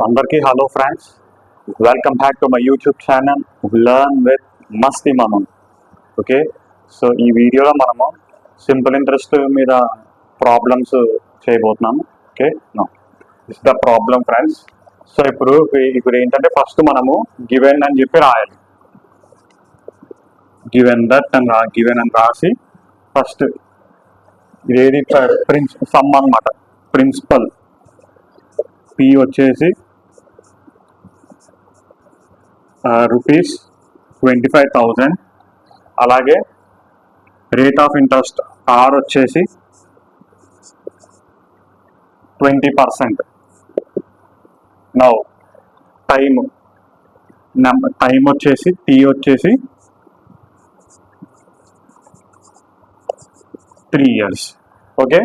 అందరికీ hello friends, welcome back to my YouTube channel learn with Masti మనం. Okay, so ఈ వీడియోలో మనము సింపుల్ ఇంట్రెస్ట్ మీద ప్రాబ్లమ్స్ చేయబోతున్నాము. Okay, no is the problem friends. So ఇప్పుడు ఏంటంటే ఫస్ట్ మనము గివెన్ అని చెప్పి రాయాలి. గివెన్ దట్ అని గివెన్ అని రాసి ఫస్ట్ ఇదేది సమ్ అన్నమాట. ప్రిన్సిపల్ పి వచ్చేసి రూపీస్ 25,000. అలాగే రేట్ ఆఫ్ ఇంట్రెస్ట్ ఆర్ వచ్చేసి 20%. నౌ టైం వచ్చేసి టీ వచ్చేసి 3 years. ఓకే,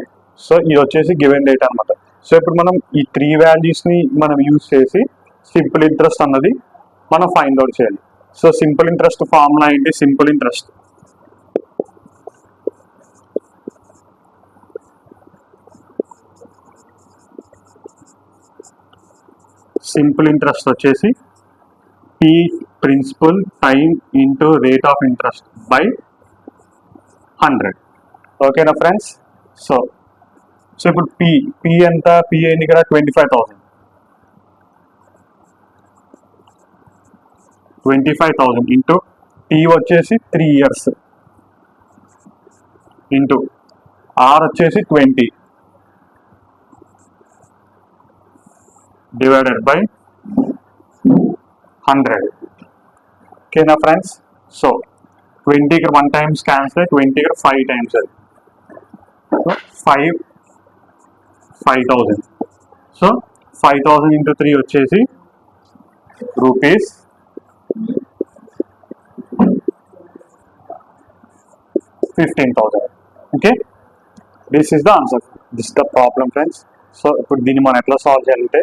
సో ఇది వచ్చేసి గివెన్ డేట్ అనమాట. సో ఇప్పుడు మనం ఈ 3 వాల్యూస్ని మనం యూజ్ చేసి సింపుల్ ఇంట్రెస్ట్ అన్నది మనం ఫైండ్ అవుట్ చేయాలి. సో సింపుల్ ఇంట్రెస్ట్ ఫార్ములా ఏంటి? సింపుల్ ఇంట్రెస్ట్ వచ్చేసి P principal time into rate of interest by 100. ఓకేనా ఫ్రెండ్స్? సో ఇప్పుడు పి ఎంత? పి అయింది ఇక్కడ 25,000. 25,000 ఇంటూ టీ వచ్చేసి 3 years ఇంటూ ఆర్ వచ్చేసి 20 డివైడెడ్ బై 100. ఓకేనా ఫ్రెండ్స్? సో 20 ఇక్కడ 1 times క్యాన్సిల్, 20 ఇక్కడ 5 times అది 5,000. సో 5,000 ఇంటూ 3 వచ్చేసి rupees 15,000. Okay, this is the answer. This the problem friends. So ఇప్పుడు దీన్ని మనం ఎట్లా సాల్వ్ చేయాలంటే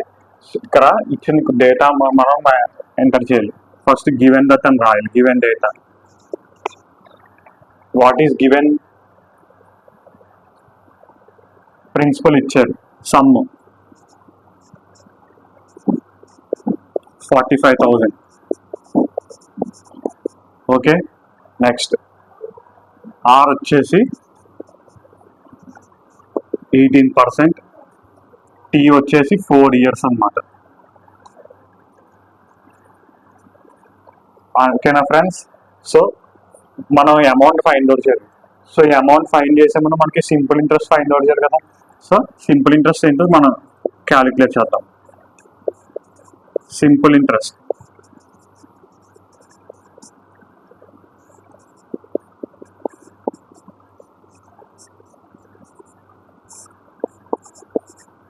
ఇక్కడ ఇచ్చిన డేటా మనం ఎంటర్ చేయాలి. ఫస్ట్ గివెన్ దట్ అని రాయాలి. Given data what is given? Principal ఇచ్చారు, సమ్ 45,000. ఓకే, నెక్స్ట్ ఆర్ వచ్చేసి 18%, టీ వచ్చేసి 4 years అన్నమాట. ఓకేనా ఫ్రెండ్స్? సో మనం అమౌంట్ ఫైండ్ అవుట్ చేయాలి. సో ఈ అమౌంట్ ఫైండ్ చేసే మనం మనకి సింపుల్ ఇంట్రెస్ట్ ఫైండ్ అవుట్ చేయాలి కదా. సో సింపుల్ ఇంట్రెస్ట్ ఏంటో మనం క్యాలిక్యులేట్ చేద్దాం. Simple interest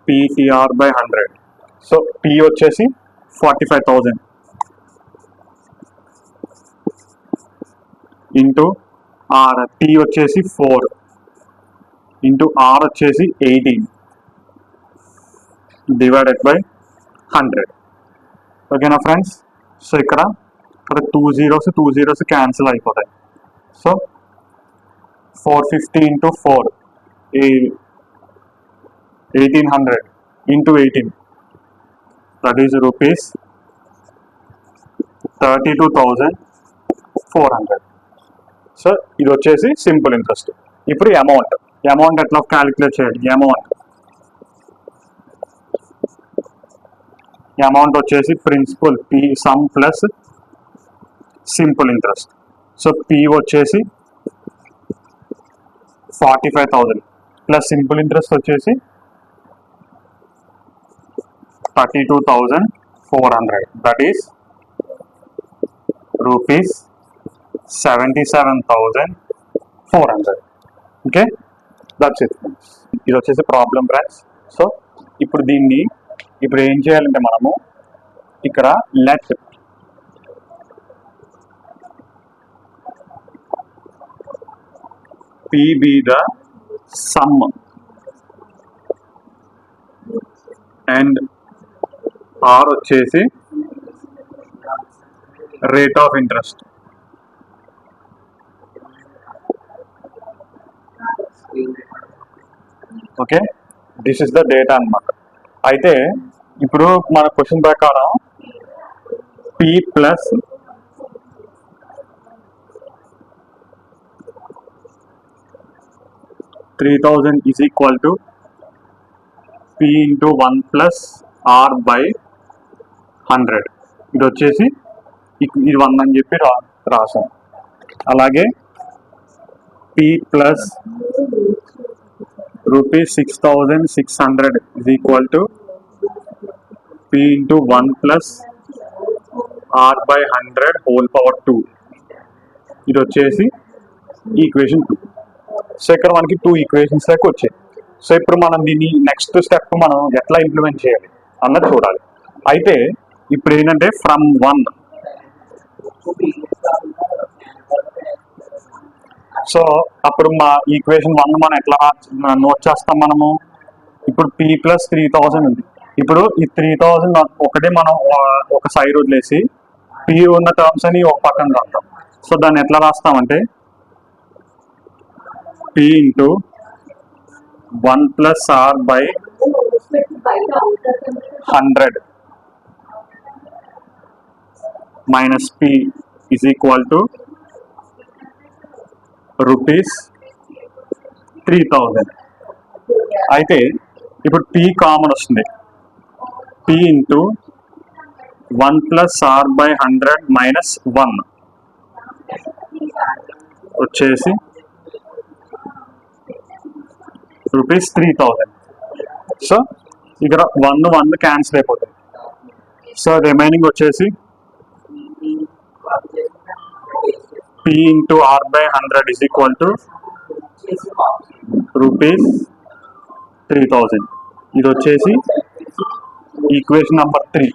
PTR by 100. So P వచ్చేసి 45,000 ఇంటూ ఆర్, టీ వచ్చేసి 4 ఇంటూ ఆర్ వచ్చేసి 18 డివైడెడ్ బై 100. ఓకేనా ఫ్రెండ్స్? సో ఇక్కడ 2 zeros క్యాన్సిల్ అయిపోతాయి. So 450 into 4 1800 into 18 that is rupees 32,400. So ఇది వచ్చేసి సింపుల్ ఇంట్రెస్ట్. ఇప్పుడు అమౌంట్ ఎట్లా క్యాలిక్యులేట్ చేయాలి? అమౌంట్ వచ్చేసి principal P sum plus simple interest. So P వచ్చేసి 45,000 ప్లస్ సింపుల్ ఇంట్రెస్ట్ వచ్చేసి 32,400 that is rupees 77,400. Okay, that's it. ఇది వచ్చేసి ప్రాబ్లం ఫ్రెండ్స్. సో ఇప్పుడు ఏం చేయాలంటే మనము ఇక్కడ let P be the sum and R వచ్చేసి rate of interest. Okay, this is the data అన్నమాట. అయితే ఇప్పుడు మన క్వశ్చన్ ప్రకారం P plus 3000 is equal to P into 1 plus R by 100. ఇది వచ్చేసి ఇది 1 అని చెప్పి రాసాం. అలాగే P plus ₹6600 is equal to P into 1 plus R by 100 whole power 2. ఇది వచ్చేసి ఈక్వేషన్ 2. సో ఇక్కడ మనకి 2 ఈక్వేషన్స్ దాకా వచ్చాయి. సో ఇప్పుడు మనం దీన్ని నెక్స్ట్ స్టెప్ మనం ఎట్లా ఇంప్లిమెంట్ చేయాలి అన్నది చూడాలి. అయితే ఇప్పుడు ఏంటంటే ఫ్రమ్ 1, సో అప్పుడు మా ఈక్వేషన్ 1 మనం ఎట్లా నోట్ చేస్తాం మనము. ఇప్పుడు P ప్లస్ 3000 ఉంది. ఇప్పుడు ఈ 3000 ఒకటే మనం ఒక సైడ్ వదిలేసి P ఉన్న టర్మ్స్ అని ఒక పక్కన రాద్దాం. సో దాన్ని ఎట్లా రాస్తామంటే P into 1 plus R by 100 minus P is equal to ₹3000. అయితే ఇప్పుడు P కామన్ వస్తుంది. P into 1 plus R by 100 minus 1 వచ్చేసి ₹3000. సో ఇక్కడ 1 క్యాన్సిల్ అయిపోతుంది. సో రిమైనింగ్ వచ్చేసి P into R by 100 is equal to ₹3000. ఇది వచ్చేసి ఈక్వేషన్ నెంబర్ 3.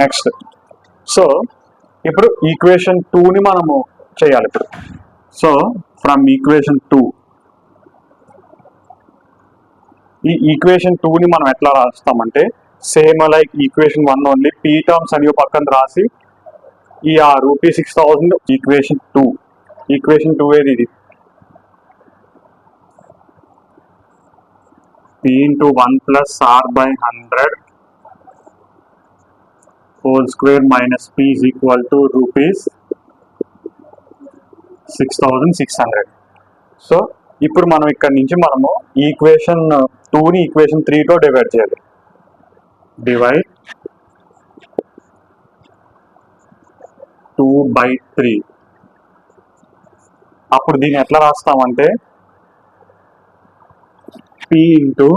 నెక్స్ట్, సో ఇప్పుడు ఈక్వేషన్ 2ని మనము చేయాలి ఇప్పుడు. సో ఫ్రమ్ ఈక్వేషన్ 2, ఈ ఈక్వేషన్ 2ని మనం ఎట్లా రాస్తామంటే same like equation 1 only P terms అని పక్కన రాసి ఈ ₹6000 ఈక్వేషన్ 2. ఈక్వేషన్ 2 ఏది ఇది? P into 1 plus R by 100 whole square minus P is equal to ₹6600. So ఇప్పుడు మనం ఇక్కడ నుంచి మనము ఈక్వేషన్ 2ని ఈక్వేషన్ 3తో డివైడ్ చేయాలి. డివైడ్ 2/3. అప్పుడు దీన్ని ఎట్లా రాస్తామంటే P into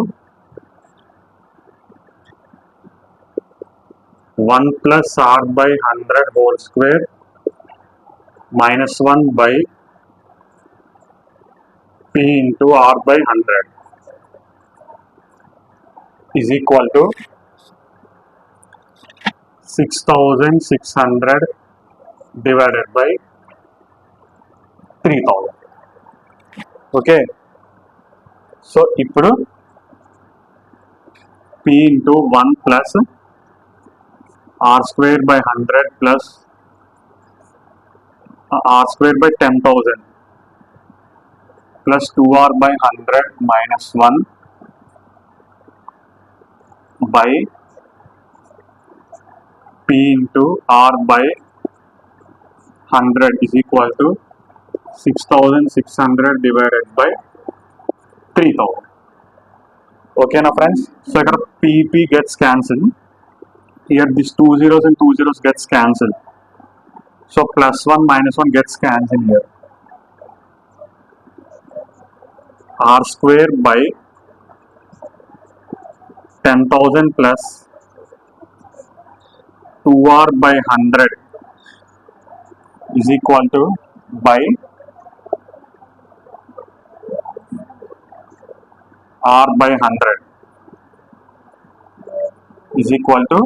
1 plus R by 100 whole square minus 1 by P into R by 100 is equal to 6600 divided by 3000. Okay, so ఇప్పుడు P into 1 plus R square by 100 plus R square by 10,000 plus 2R by 100 minus 1 by P into R by 100 is equal to 6600 divided by 3000. Okay na friends, so here PP gets cancelled. Here these 2 zeros and 2 zeros gets cancelled. So +1 -1 gets cancelled here. R square by 10,000 plus 2R by 100 is equal to by R by 100 is equal to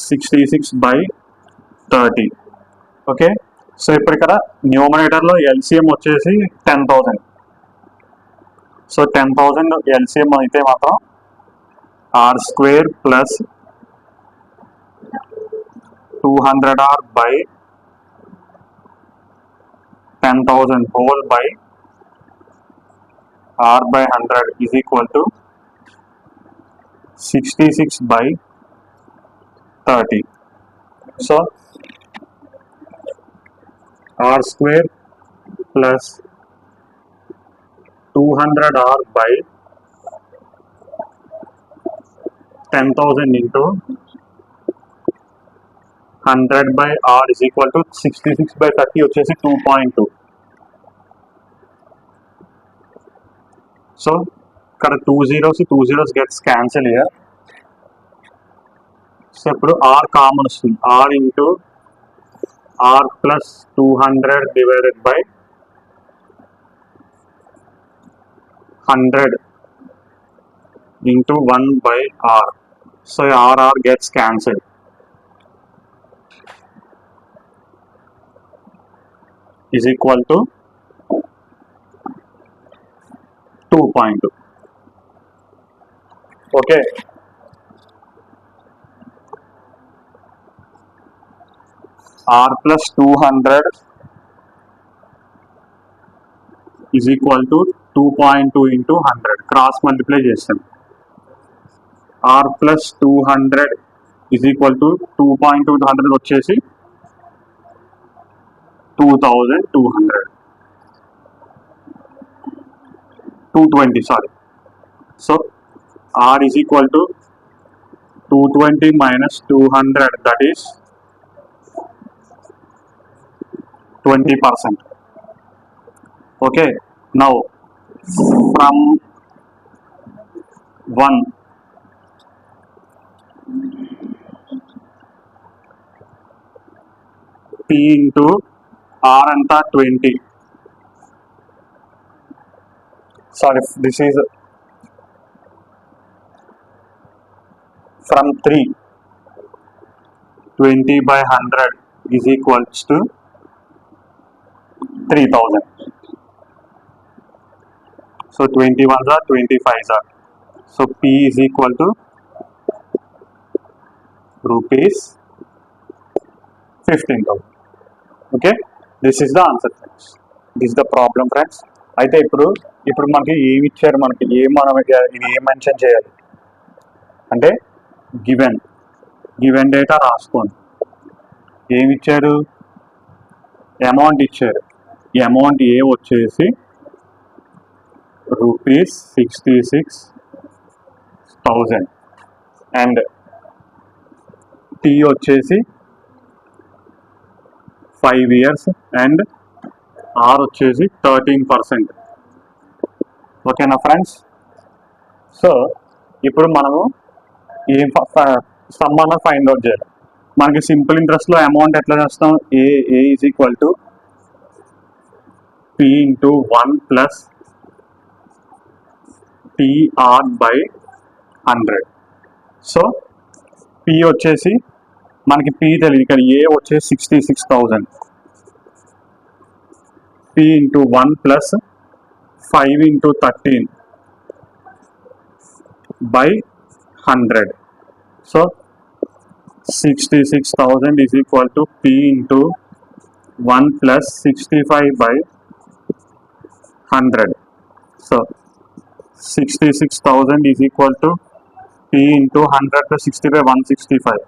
66 by 30. Okay, so ఇప్పుడు ఇక్కడ న్యూమరేటర్లో LCM వచ్చేసి 10,000. So 10,000 LCM అయితే మాత్రం R square plus 200R by 10,000 whole by R by 100 is equal to 66/30. So r square plus 200r by 10,000 into 100 by r is equal to 66/30 వచ్చేసి 2.2. So ఇక్కడ 2 zeros gets cancel here. So ఇప్పుడు r common వస్తుంది, r into r plus 200 divided by 100 into 1 by r. So r gets cancelled. Is equal to 2.2. Okay. R plus 200 is equal to 2.2 into 100. Cross multiply చేస్తాం. R plus 200 is equal to 2.2 into 100 వచ్చేసి 220, sorry. So R is equal to 220 minus 200, that is 20%. Okay, now from 1 P into R anta 20. Sorry, this is from 3. 20 by 100 is equals to 3000. So 21s are 25s are. So P is equal to rupees 15,000. Okay, this is the answer, friends. This is the problem, friends. అయితే ఇప్పుడు మనకి ఏమి ఇచ్చారు, మనకి మనం ఇది ఏం mention చేయాలి అంటే గివెన్ డేటా రాసుకోండి. ఏమి ఇచ్చారు, అమౌంట్ ఇచ్చారు. ఈ అమౌంట్ ఏ వచ్చేసి రూపీస్ 66,000 అండ్ టీ వచ్చేసి 5 years అండ్ ఆర్ వచ్చేసి 13%. ఓకేనా ఫ్రెండ్స్? సో ఇప్పుడు మనము ఏం సమ్ అన్నది ఫైండ్ అవుట్ చేయాలి. మనకి సింపుల్ ఇంట్రెస్ట్లో అమౌంట్ ఎట్లా చేస్తాం, A is equal to P into 1 plus TR by 100. So P వచ్చేసి మనకి పి తెలియదు, ఇక్కడ ఏ వచ్చేసి 66,000. P into 1 plus 5 into 13 by 100. So 66,000 is equal to P into 1 plus 65 by 100. So 66,000 is equal to P into 100 plus 60 by 165.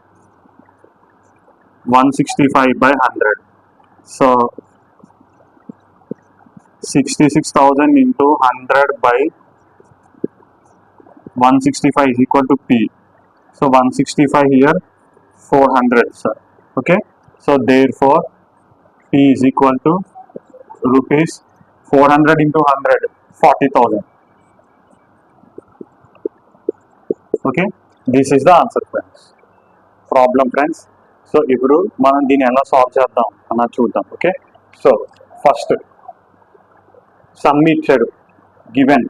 165 by 100. So 66,000 into 100 by 165 is equal to P. So 165 here, 400, sir. Okay. So therefore P is equal to rupees 400 into 100, 40,000. Okay. This is the answer, friends. Problem, friends. So ఇప్పుడు మనం దీన్ని ఎలా solve చేద్దాం అన్నది చూద్దాం. Okay. So first sum ఇచ్చాడు, given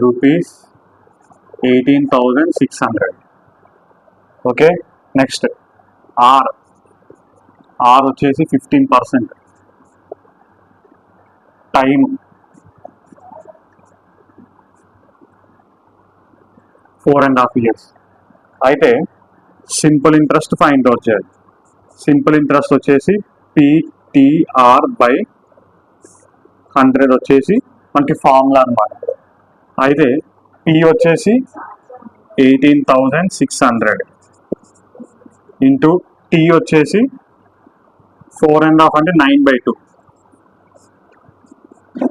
rupees 18,600. Okay. Next R వచ్చేసి 15%. Time 4.5 years. అయితే సింపుల్ ఇంట్రెస్ట్ ఫైండ్ అవుట్ చేయాలి. సింపుల్ ఇంట్రెస్ట్ వచ్చేసి పిటిఆర్ బై 100 వచ్చేసి మనకి ఫార్ములా అనమాట. అయితే P వచ్చేసి 18,600 ఇంటూ T వచ్చేసి 4.5 అంటే 9/2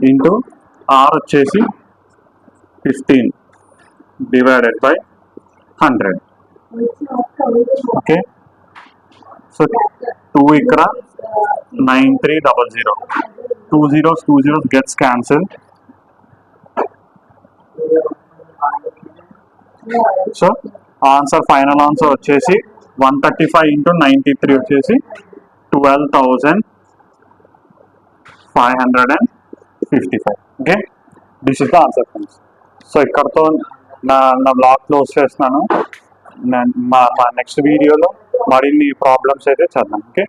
ఇంటూ R వచ్చేసి 15 డివైడెడ్ బై 100. ఓకే, సో 2 ఇక్కడ 9300, 2 zeros gets cancelled. So answer, final answer వచ్చేసి 135 ఇంటూ 93 వచ్చేసి 12,555. Okay, this is the answer friends. So ఇక్కడతో నా బ్లాగ్ క్లోజ్ చేస్తున్నాను. మా నెక్స్ట్ వీడియోలో మరిన్ని ప్రాబ్లమ్స్ అయితే చేద్దాం. ఓకే,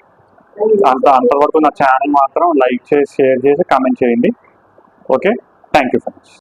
అంతవరకు నా ఛానల్ మాత్రం లైక్ చేసి, షేర్ చేసి, కామెంట్ చేయండి. Okay, thank you friends.